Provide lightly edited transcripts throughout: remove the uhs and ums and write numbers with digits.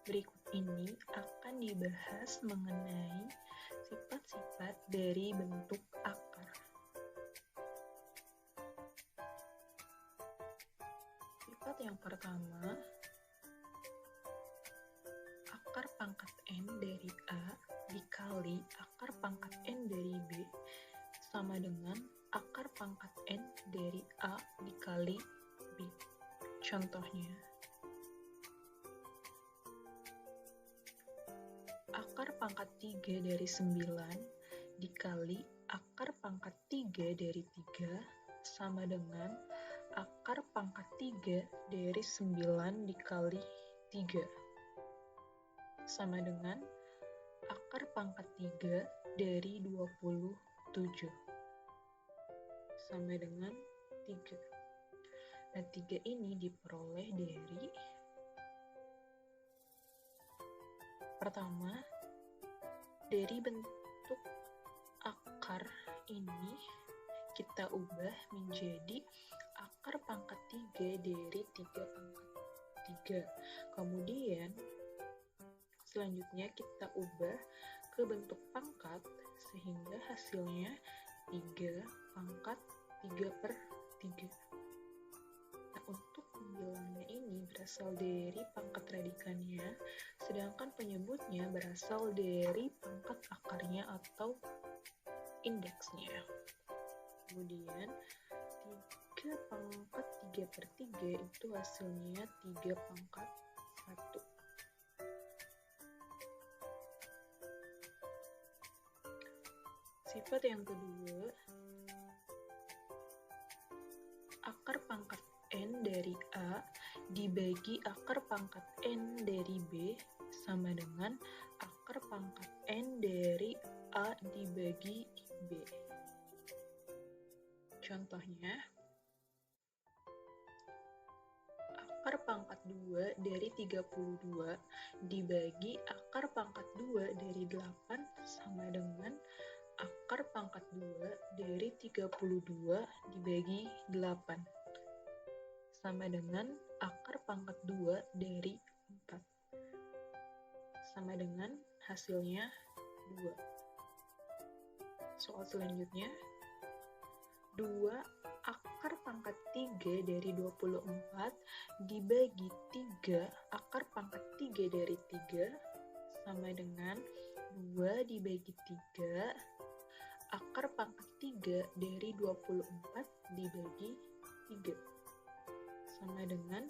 Berikut ini akan dibahas mengenai sifat-sifat dari bentuk akar. Sifat yang pertama, akar pangkat N dari A dikali akar pangkat N dari B sama dengan akar pangkat N dari A dikali B. Contohnya, akar pangkat 3 dari 9 dikali akar pangkat 3 dari 3 sama dengan akar pangkat 3 dari 9 dikali 3 sama dengan akar pangkat 3 dari 27 sama dengan 3. Nah, 3 ini diperoleh dari pertama, dari bentuk akar ini kita ubah menjadi akar pangkat 3 dari 3 pangkat 3. Kemudian selanjutnya kita ubah ke bentuk pangkat sehingga hasilnya 3 pangkat 3 per 3. Nah, untuk pembilangnya ini berasal dari pangkat radikannya, sedangkan penyebutnya berasal dari pangkat akarnya atau indeksnya. Kemudian 3 pangkat 3 per 3 itu hasilnya 3 pangkat 1. Sifat yang kedua, akar pangkat N dari A dibagi akar pangkat N dari B sama dengan akar pangkat N dari A dibagi B. Contohnya, akar pangkat 2 dari 32 dibagi akar pangkat 2 dari 8 sama dengan akar pangkat 2 dari 32 dibagi 8 sama dengan akar pangkat 2 dari 4 sama dengan hasilnya 2. Soal selanjutnya, 2 akar pangkat 3 dari 24 dibagi 3 akar pangkat 3 dari 3 sama dengan 2 dibagi 3 akar pangkat 3 dari 24 dibagi 3 sama dengan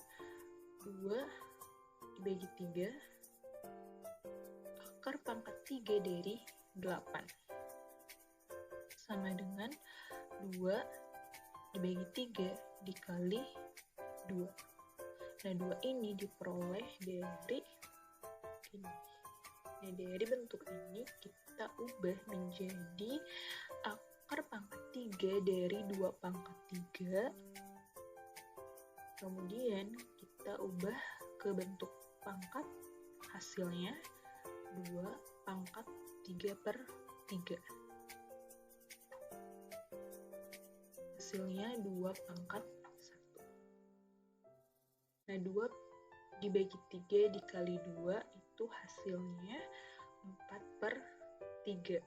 2 dibagi 3 akar pangkat 3 dari 8 sama dengan 2 dibagi 3 dikali 2. Nah, 2 ini diperoleh dari ini. Nah, dari bentuk ini kita ubah menjadi akar pangkat 3 dari 2 pangkat 3. Kemudian kita ubah ke bentuk pangkat, hasilnya 2 pangkat 3 per 3. Hasilnya 2 pangkat 1. Nah, 2 dibagi 3 dikali 2 itu hasilnya 4 per 3.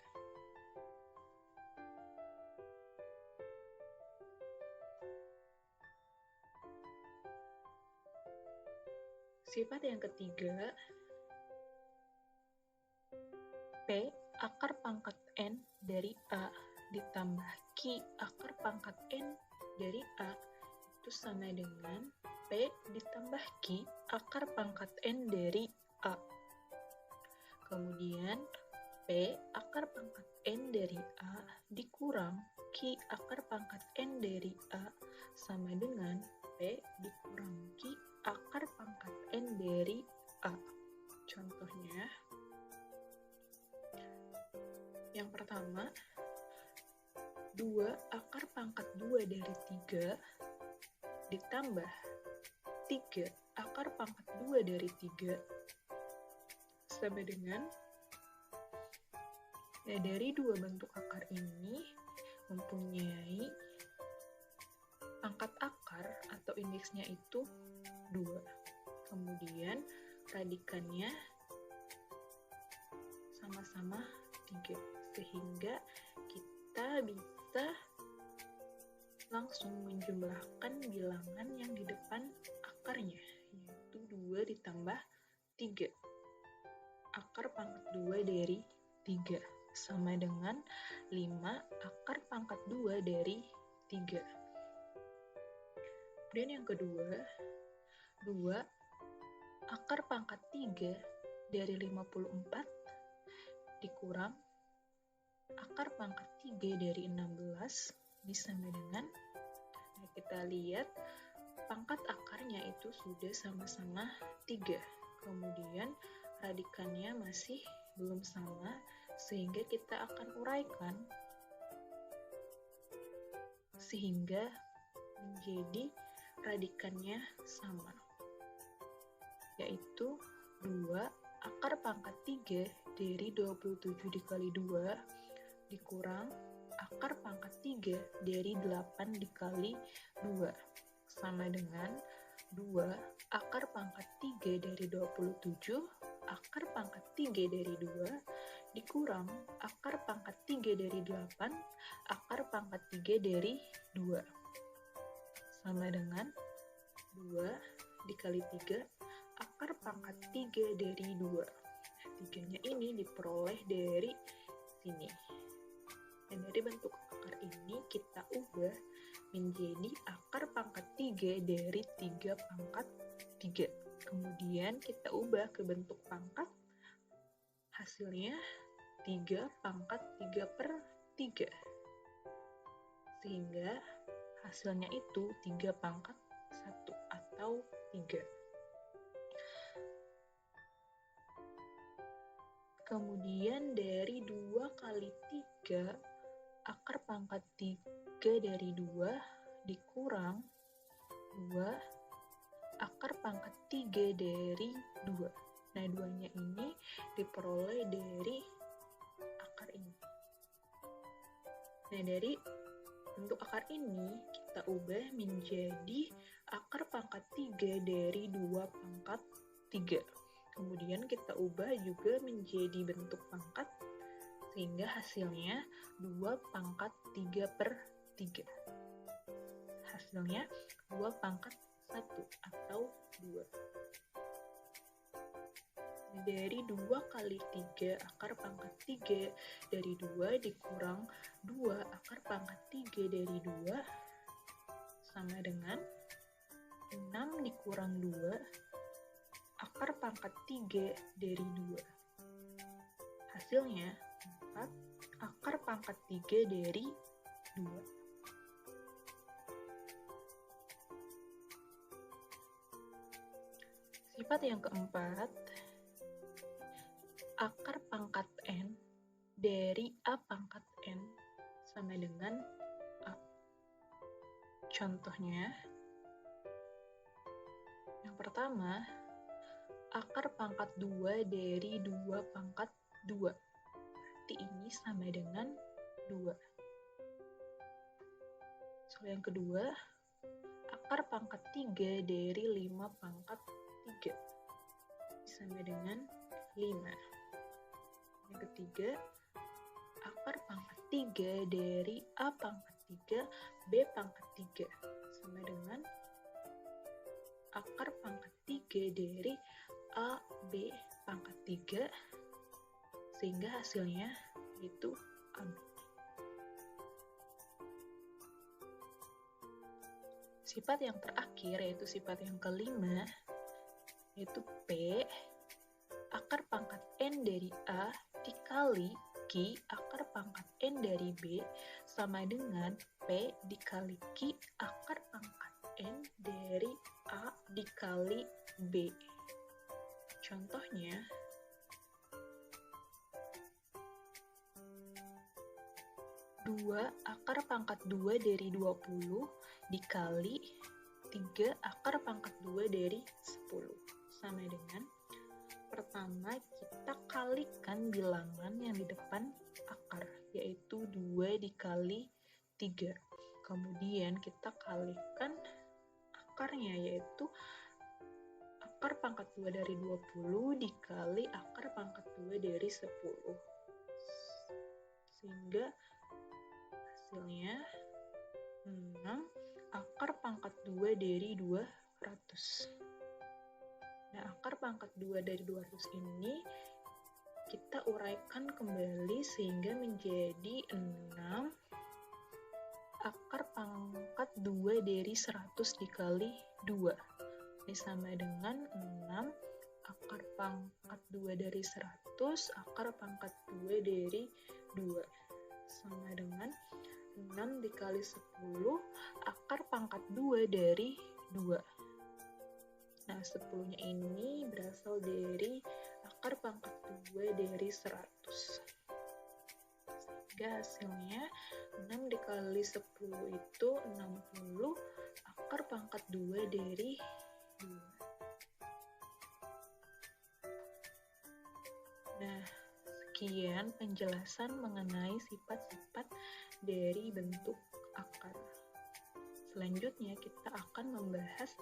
Sifat yang ketiga, P akar pangkat N dari A ditambah Q akar pangkat N dari A itu sama dengan P ditambah Q akar pangkat N dari A. Kemudian P akar pangkat N dari A dikurang Q akar pangkat N dari A sama dengan P dikurang Q akar pangkat N dari A. Contohnya, yang pertama, 2 akar pangkat 2 dari 3 ditambah 3 akar pangkat 2 dari 3 sama dengan, nah, dari dua bentuk akar ini mempunyai pangkat akar atau indeksnya itu 2. Kemudian radikannya sama-sama 3, sehingga kita bisa langsung menjumlahkan bilangan yang di depan akarnya, yaitu 2 ditambah 3. Akar pangkat 2 dari 3 sama dengan 5 akar pangkat 2 dari 3. Kemudian yang kedua, 2 akar pangkat 3 dari 54 dikurang akar pangkat 3 dari 16 disama dengan, nah kita lihat pangkat akarnya itu sudah sama-sama 3, kemudian radikannya masih belum sama, sehingga kita akan uraikan sehingga menjadi radikannya sama, yaitu 2 akar pangkat 3 dari 27 dikali 2 dikurang akar pangkat 3 dari 8 dikali 2 sama dengan 2 akar pangkat 3 dari 27 akar pangkat 3 dari 2 dikurang akar pangkat 3 dari 8 akar pangkat 3 dari 2 sama dengan 2 dikali 3 akar pangkat 3 dari 2. 3-nya ini diperoleh dari sini. Dan dari bentuk akar ini kita ubah menjadi akar pangkat 3 dari 3 pangkat 3. Kemudian kita ubah ke bentuk pangkat, hasilnya 3 pangkat 3 per 3. Sehingga hasilnya itu 3 pangkat 1 atau 3. Kemudian dari 2 kali 3, akar pangkat 3 dari 2 dikurang 2 akar pangkat 3 dari 2. Nah, 2-nya ini diperoleh dari akar ini. Nah, dari bentuk akar ini kita ubah menjadi akar pangkat 3 dari 2 pangkat 3. Kemudian kita ubah juga menjadi bentuk pangkat, sehingga hasilnya 2 pangkat 3 per 3. Hasilnya 2 pangkat 1 atau 2. Dari 2 kali 3 akar pangkat 3 dari 2 dikurang 2 akar pangkat 3 dari 2 sama dengan 6 dikurang 2 akar pangkat 3 dari 2. Hasilnya 4 akar pangkat 3 dari 2. Sifat yang keempat, akar pangkat n dari a pangkat n sama dengan a. Contohnya, yang pertama, akar pangkat 2 dari 2 pangkat 2. Berarti ini sama dengan 2. Soal yang kedua, akar pangkat 3 dari 5 pangkat 3. Sama dengan 5. Yang ketiga, akar pangkat 3 dari a pangkat 3, b pangkat 3. Sama dengan akar pangkat 3 dari a, b pangkat 3, sehingga hasilnya itu AB. Sifat yang terakhir, yaitu sifat yang kelima, yaitu P, akar pangkat N dari A dikali Q akar pangkat N dari B sama dengan P dikali Q akar pangkat N dari A dikali B. Contohnya, dua akar pangkat 2 dari 20 dikali 3 akar pangkat 2 dari 10 sama dengan, pertama kita kalikan bilangan yang di depan akar, yaitu 2 dikali 3. Kemudian kita kalikan akarnya, yaitu akar pangkat 2 dari 20 dikali akar pangkat 2 dari 10. Sehingga hasilnya 6 akar pangkat 2 dari 200. Nah, akar pangkat 2 dari 200 ini kita uraikan kembali sehingga menjadi 6 akar pangkat 2 dari 100 dikali 2. Ini sama dengan 6 akar pangkat 2 dari 100 akar pangkat 2 dari 2. Sama dengan 6 dikali 10 akar pangkat 2 dari 2. Nah, 10-nya ini berasal dari akar pangkat 2 dari 100. Sehingga hasilnya 6 dikali 10 itu 60 akar pangkat 2 dari 2. Nah, sekian penjelasan mengenai sifat-sifat dari bentuk akar. Selanjutnya kita akan membahas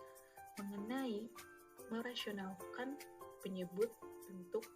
mengenai merasionalkan penyebut bentuk